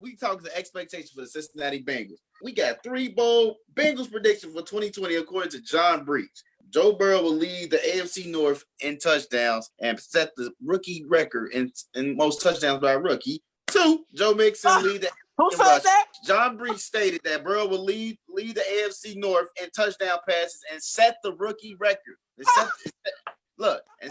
we talk the expectations for the Cincinnati Bengals. We got 3 bold Bengals prediction for 2020 according to John Breach. Joe Burrow will lead the AFC North in touchdowns and set the rookie record in most touchdowns by a rookie. 2, Joe Mixon lead the Who said that? John Breach stated that Burrow will lead the AFC North in touchdown passes and set the rookie record.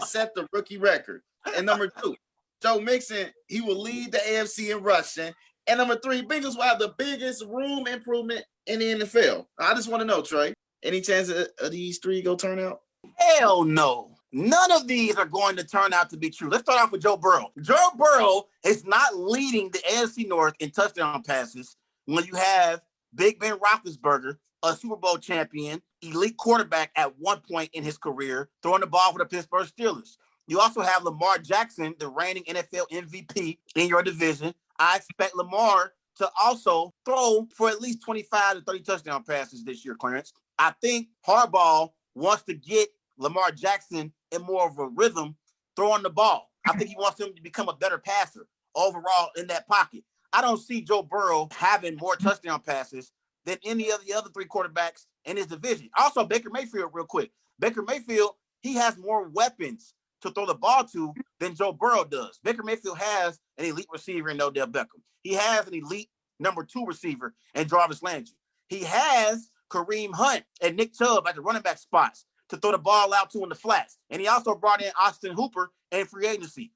Set the rookie record. And number 2, Joe Mixon, he will lead the AFC in rushing. And number 3, Bengals will have the biggest room improvement in the NFL. I just want to know, Trey, any chance of these 3 go turn out? Hell no. None of these are going to turn out to be true. Let's start off with Joe Burrow. Joe Burrow is not leading the AFC North in touchdown passes when you have Big Ben Roethlisberger, a Super Bowl champion, elite quarterback at one point in his career, throwing the ball for the Pittsburgh Steelers. You also have Lamar Jackson, the reigning NFL MVP in your division. I expect Lamar to also throw for at least 25 to 30 touchdown passes this year, Clarence. I think Harbaugh wants to get Lamar Jackson in more of a rhythm throwing the ball. I think he wants him to become a better passer overall in that pocket. I don't see Joe Burrow having more touchdown passes than any of the other 3 quarterbacks in his division. Also, Baker Mayfield, real quick. Baker Mayfield, he has more weapons to throw the ball to than Joe Burrow does. Baker Mayfield has an elite receiver in Odell Beckham. He has an elite number 2 receiver in Jarvis Landry. He has Kareem Hunt and Nick Chubb at the running back spots to throw the ball out to in the flats. And he also brought in Austin Hooper in free agency.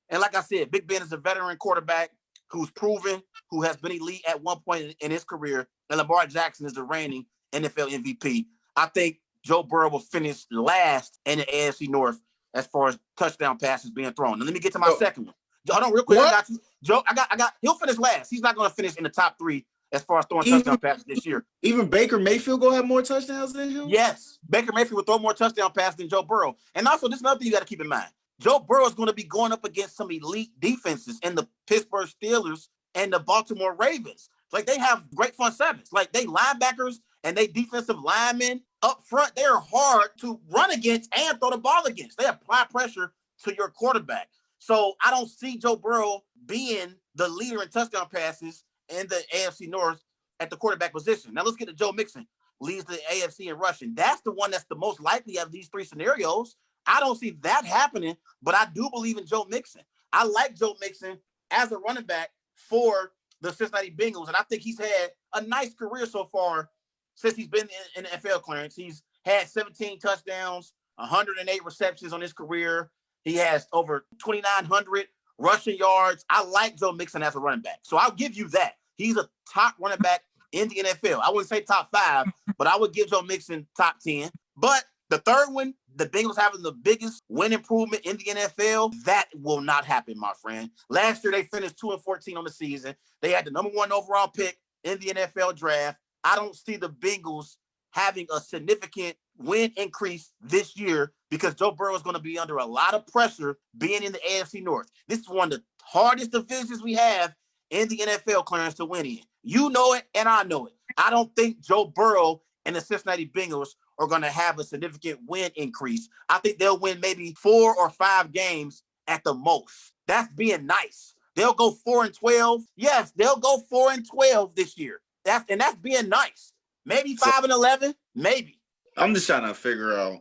And like I said, Big Ben is a veteran quarterback who's proven, who has been elite at one point in his career. And Lamar Jackson is the reigning NFL MVP. I think Joe Burrow will finish last in the AFC North as far as touchdown passes being thrown. Now let me get to my second one. Hold on real quick. I got you. Joe, I got he'll finish last. He's not going to finish in the top 3 as far as throwing touchdown passes this year. Even Baker Mayfield will have more touchdowns than him? Yes. Baker Mayfield will throw more touchdown passes than Joe Burrow. And also, this is another thing you got to keep in mind. Joe Burrow is going to be going up against some elite defenses in the Pittsburgh Steelers and the Baltimore Ravens. Like, they have great front sevens. Like, they linebackers and they defensive linemen up front, they are hard to run against and throw the ball against. They apply pressure to your quarterback. So I don't see Joe Burrow being the leader in touchdown passes in the AFC North at the quarterback position. Now let's get to Joe Mixon, leads the AFC in rushing. That's the one that's the most likely of these 3 scenarios. I don't see that happening, but I do believe in Joe Mixon. I like Joe Mixon as a running back for the Cincinnati Bengals, and I think he's had a nice career so far since he's been in the NFL, Clarence. He's had 17 touchdowns, 108 receptions on his career. He has over 2,900 rushing yards. I like Joe Mixon as a running back. So I'll give you that. He's a top running back in the NFL. I wouldn't say top 5, but I would give Joe Mixon top 10. But the third one, the Bengals having the biggest win improvement in the NFL, that will not happen, my friend. Last year, they finished 2-14 on the season. They had the number 1 overall pick in the NFL draft. I don't see the Bengals having a significant win increase this year because Joe Burrow is going to be under a lot of pressure being in the AFC North. This is one of the hardest divisions we have in the NFL, Clarence, to win in. You know it, and I know it. I don't think Joe Burrow and the Cincinnati Bengals are going to have a significant win increase. I think they'll win maybe 4 or 5 games at the most. That's being nice. They'll go 4-12. Yes, they'll go 4-12 this year. That's being nice. Maybe 5-11, maybe. I'm just trying to figure out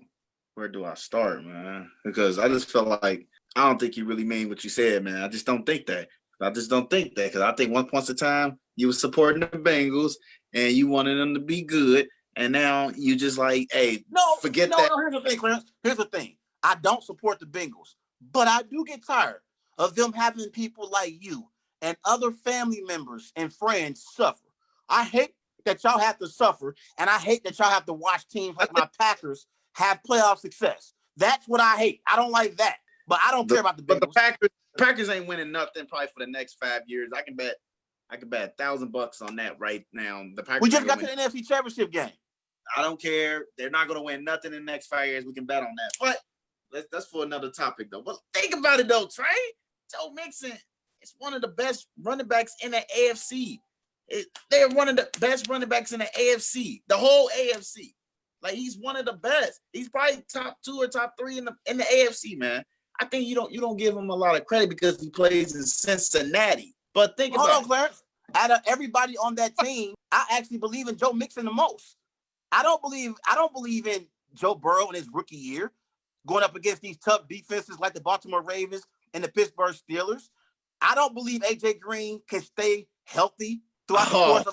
where do I start, man? Because I just felt like I don't think you really mean what you said, man. I just don't think that. Because I think one point in time you were supporting the Bengals and you wanted them to be good, and now you just like, hey, forget that. No, here's the thing, Clarence. Here's the thing. I don't support the Bengals, but I do get tired of them having people like you and other family members and friends suffer. I hate that y'all have to suffer, and I hate that y'all have to watch teams like my Packers have playoff success. That's what I hate. I don't like that, but I don't care about the Bengals. But the Packers ain't winning nothing probably for the next 5 years. I can bet $1,000 on that right now. The Packers. We just got to the NFC Championship game. I don't care. They're not going to win nothing in the next 5 years. We can bet on that. But that's for another topic, though. But think about it, though, Trey. Joe Mixon is one of the best running backs in the AFC. They're one of the best running backs in the AFC, the whole AFC. Like, he's one of the best. He's probably top 2 or top 3 in the AFC, man. I think you don't give him a lot of credit because he plays in Cincinnati. But think about it. Hold on, Clarence. out of everybody on that team, I actually believe in Joe Mixon the most. I don't believe in Joe Burrow in his rookie year going up against these tough defenses like the Baltimore Ravens and the Pittsburgh Steelers. I don't believe AJ Green can stay healthy throughout the course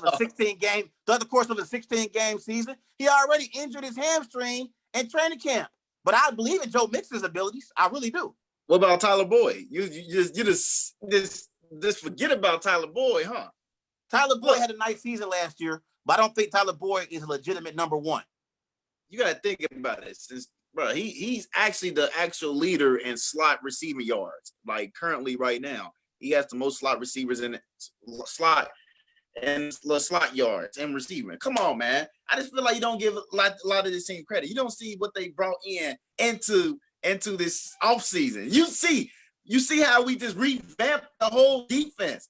of a 16-game season. He already injured his hamstring in training camp. But I believe in Joe Mixon's abilities. I really do. What about Tyler Boyd? You just forget about Tyler Boyd, huh? Tyler Boyd had a nice season last year, but I don't think Tyler Boyd is a legitimate number one. You got to think about it. Since, bro, he's actually the actual leader in slot receiving yards. Like currently right now, he has the most slot receivers in slot yards and receiving. Come on, man. I just feel like you don't give a lot of this team credit. You don't see what they brought into this offseason. You see how we just revamped the whole defense.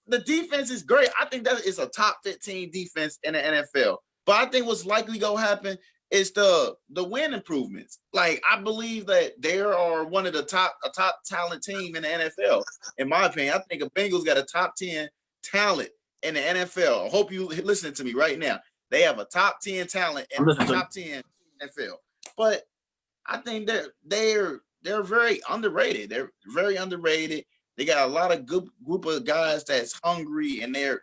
The defense is great. I think that is a top 15 defense in the NFL. But I think what's likely going to happen is the win improvements. Like, I believe that they are one of a top talent team in the NFL. In my opinion, I think the Bengals got a top 10 talent in the NFL. I hope you listening to me right now. They have a top 10 talent in the top 10 NFL. But I think they're very underrated. They're very underrated. They got a lot of good group of guys that's hungry and they're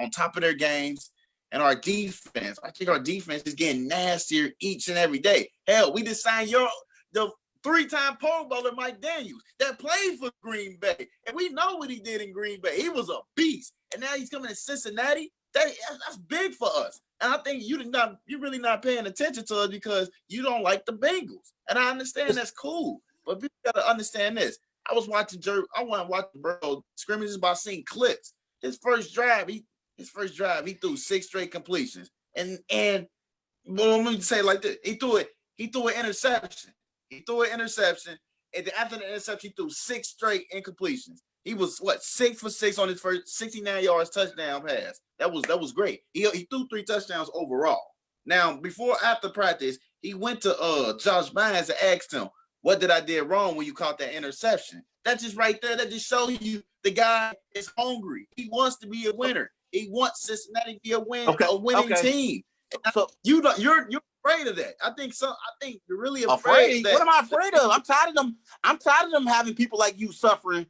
on top of their games. And our defense, I think our defense is getting nastier each and every day. Hell, we just signed the 3-time Pro Bowler Mike Daniels that played for Green Bay. And we know what he did in Green Bay. He was a beast. And now he's coming to Cincinnati. That's big for us. And I think you're really not paying attention to us because you don't like the Bengals. And I understand that's cool. But people got to understand this. I want to watch Burrow scrimmages by seeing clips. His first drive, he threw 6 straight completions. And well, let me say it like this. He threw an interception. And then after the interception, he threw 6 straight incompletions. He was 6 for 6 on his first 69 yards touchdown pass. That was great. He threw 3 touchdowns overall. Now, after practice, he went to Josh Bynes and asked him, "What did I do wrong when you caught that interception?" That's just right there. That just shows you the guy is hungry. He wants to be a winner. He wants Cincinnati to be a winning team. So you're afraid of that. I think you're really afraid. What am I afraid of? I'm tired of them having people like you suffering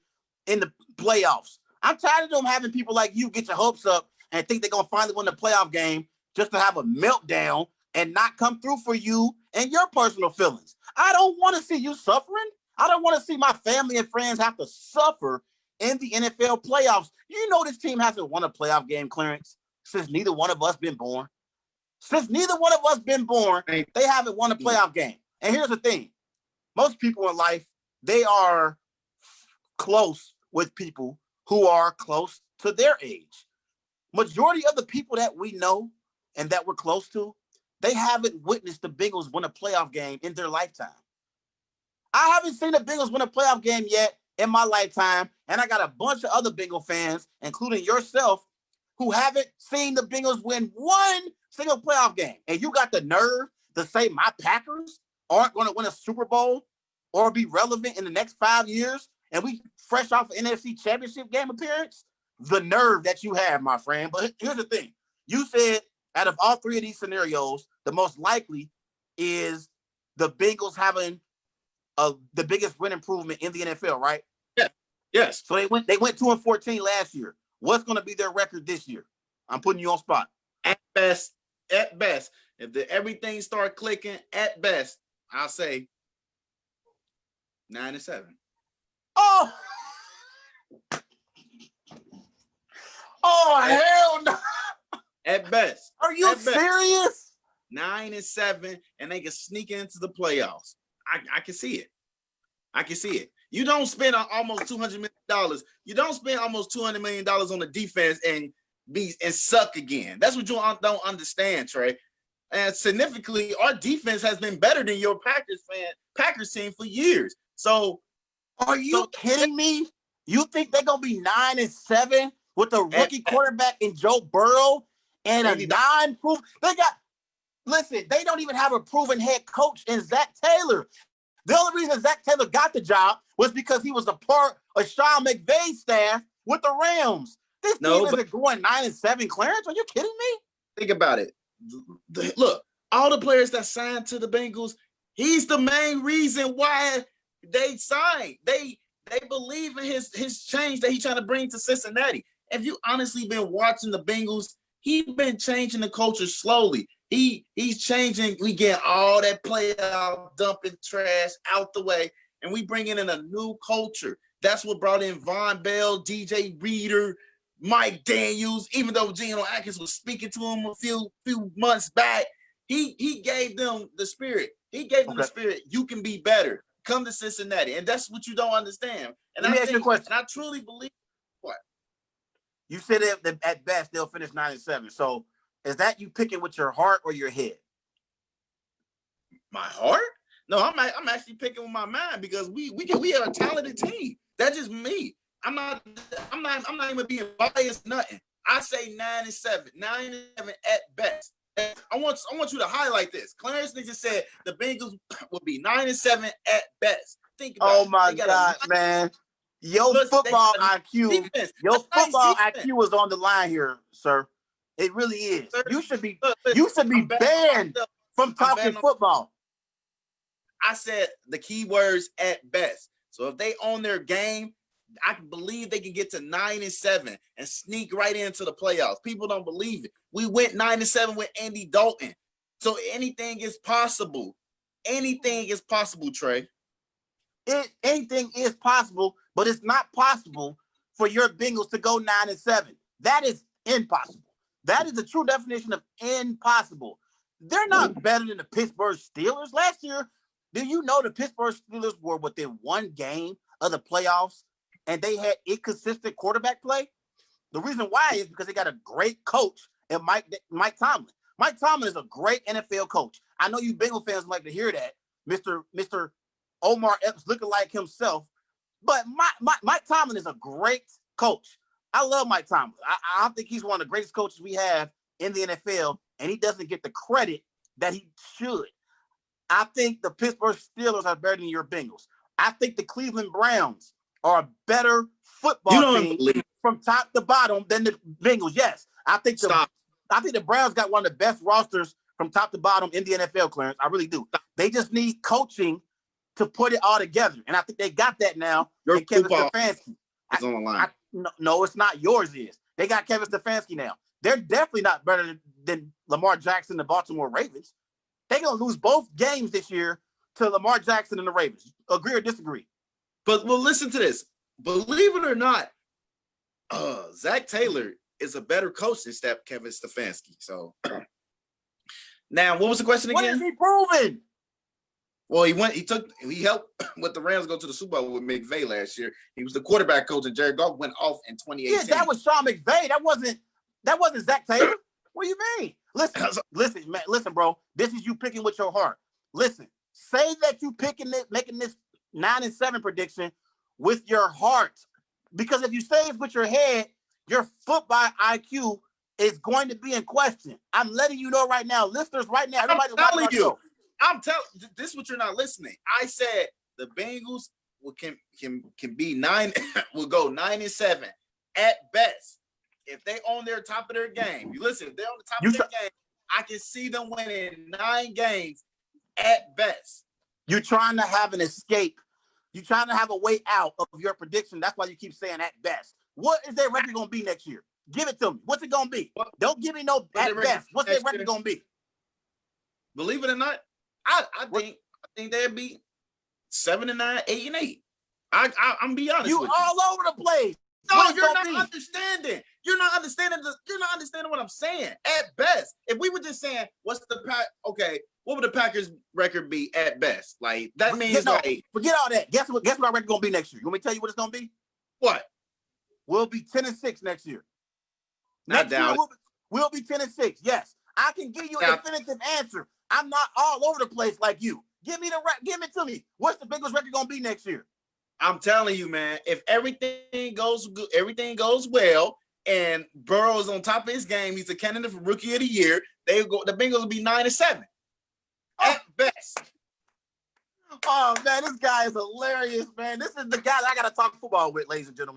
in the playoffs. I'm tired of them having people like you get your hopes up and think they're gonna finally win the playoff game just to have a meltdown and not come through for you and your personal feelings. I don't want to see you suffering. I don't want to see my family and friends have to suffer in the NFL playoffs. You know this team hasn't won a playoff game, Clarence, since neither one of us been born. They haven't won a playoff game. And here's the thing. Most people in life, they are close with people who are close to their age. Majority of the people that we know and that we're close to, they haven't witnessed the Bengals win a playoff game in their lifetime. I haven't seen the Bengals win a playoff game yet in my lifetime, and I got a bunch of other Bengal fans, including yourself, who haven't seen the Bengals win one single playoff game. And you got the nerve to say my Packers aren't going to win a Super Bowl or be relevant in the next 5 years, and we fresh off an NFC Championship game appearance? The nerve that you have, my friend. But here's the thing. You said out of all 3 of these scenarios, the most likely is the Bengals having the biggest win improvement in the NFL, right? Yeah. Yes. So they went 2-14 last year. What's going to be their record this year? I'm putting you on spot. At best, if everything start clicking, at best, I'll say 9-7. Oh, hell no! At best. Are you serious? 9-7, and they can sneak into the playoffs. I can see it. You don't spend almost $200 million. You don't spend almost $200 million on the defense and suck again. That's what you don't understand, Trey. And significantly, our defense has been better than your Packers team for years. So, are you kidding me? You think they're gonna be 9-7 with a rookie quarterback in Joe Burrow and a non-proven? They don't even have a proven head coach in Zac Taylor. The only reason Zac Taylor got the job was because he was a part of Sean McVay's staff with the Rams. This team isn't going 9-7, Clarence. Are you kidding me? Think about it. Look, all the players that signed to the Bengals, he's the main reason why they signed. They believe in his change that he's trying to bring to Cincinnati. If you honestly been watching the Bengals, he's been changing the culture slowly. He's changing. We get all that playoff dumping trash out the way, and we bringing in a new culture. That's what brought in Von Bell, DJ Reader, Mike Daniels. Even though Geno Atkins was speaking to him a few months back, he gave them the spirit. He gave them the spirit. You can be better. Come to Cincinnati, and that's what you don't understand. And Let me ask you a question. And I truly believe what you said. That at best they'll finish 9-7. So is that you picking with your heart or your head? My heart? No, I'm actually picking with my mind because we are a talented team. That's just me. I'm not even being biased. Nothing. I say 9-7, 9-7 at best. I want you to highlight this. Clarence just said the Bengals will be 9-7 at best. Think about it. Oh my God, man. Your football IQ is on the line here, sir. It really is. Sir, you should be banned from talking football. I said the key words at best. So if they own their game, I believe they can get to 9-7 and sneak right into the playoffs. People don't believe it. We went 9-7 with Andy Dalton. So anything is possible. Anything is possible, Trey. Anything is possible, but it's not possible for your Bengals to go 9-7. That is impossible. That is the true definition of impossible. They're not better than the Pittsburgh Steelers. Last year, do you know the Pittsburgh Steelers were within one game of the playoffs and they had inconsistent quarterback play? The reason why is because they got a great coach in Mike Tomlin. Mike Tomlin is a great NFL coach. I know you Bengal fans like to hear that, Mr. Omar Epps looking like himself, but Mike Tomlin is a great coach. I love Mike Tomlin. I think he's one of the greatest coaches we have in the NFL, and he doesn't get the credit that he should. I think the Pittsburgh Steelers are better than your Bengals. I think the Cleveland Browns are a better football team from top to bottom than the Bengals. Yes, I think the Browns got one of the best rosters from top to bottom in the NFL, Clarence. I really do. They just need coaching to put it all together, and I think they got that now. Your Kevin Stefanski. It's on the line. No, it's not. Yours is. They got Kevin Stefanski now. They're definitely not better than Lamar Jackson and the Baltimore Ravens. They're going to lose both games this year to Lamar Jackson and the Ravens. Agree or disagree? But well, listen to this. Believe it or not, Zac Taylor is a better coach than Kevin Stefanski. So now, what was the question again? What is he proving? Well, he helped with the Rams go to the Super Bowl with McVay last year. He was the quarterback coach, and Jared Goff went off in 2018. Yeah, that was Sean McVay. That wasn't Zac Taylor. What do you mean? Listen, bro. This is you picking with your heart. Listen, say that you making this 9-7 prediction with your heart, because if you say it's with your head, your football IQ is going to be in question. I'm letting you know right now, listeners. Right now, everybody's telling you. I'm telling this is what you're not listening. I said the Bengals can be 9 will go 9-7 at best. If they own their top of their game. You listen, if they're on the top of their game, I can see them winning 9 games at best. You're trying to have an escape. You're trying to have a way out of your prediction. That's why you keep saying at best. What is their record going to be next year? Give it to me. What's it going to be? Don't give me no at best. What's their record going to be? Believe it or not, I think they'd be 7-9, 8-8. I'm be honest. You with all over the place. No, you're not understanding. You're not understanding what I'm saying. At best, if we were just saying, what's the okay? What would the Packers' record be at best? Like that means forget all that. Guess what our record gonna be next year? You want me to tell you what it's gonna be? What? We'll be 10-6 next year. Not down. We'll be 10-6. Yes, I can give you a definitive answer. I'm not all over the place like you. Give it to me. What's the Bengals record gonna be next year? I'm telling you, man. If everything goes good, everything goes well, and Burrow is on top of his game, he's a candidate for Rookie of the Year. The Bengals will be 9-7 at best. Oh man, this guy is hilarious, man. This is the guy that I gotta talk football with, ladies and gentlemen.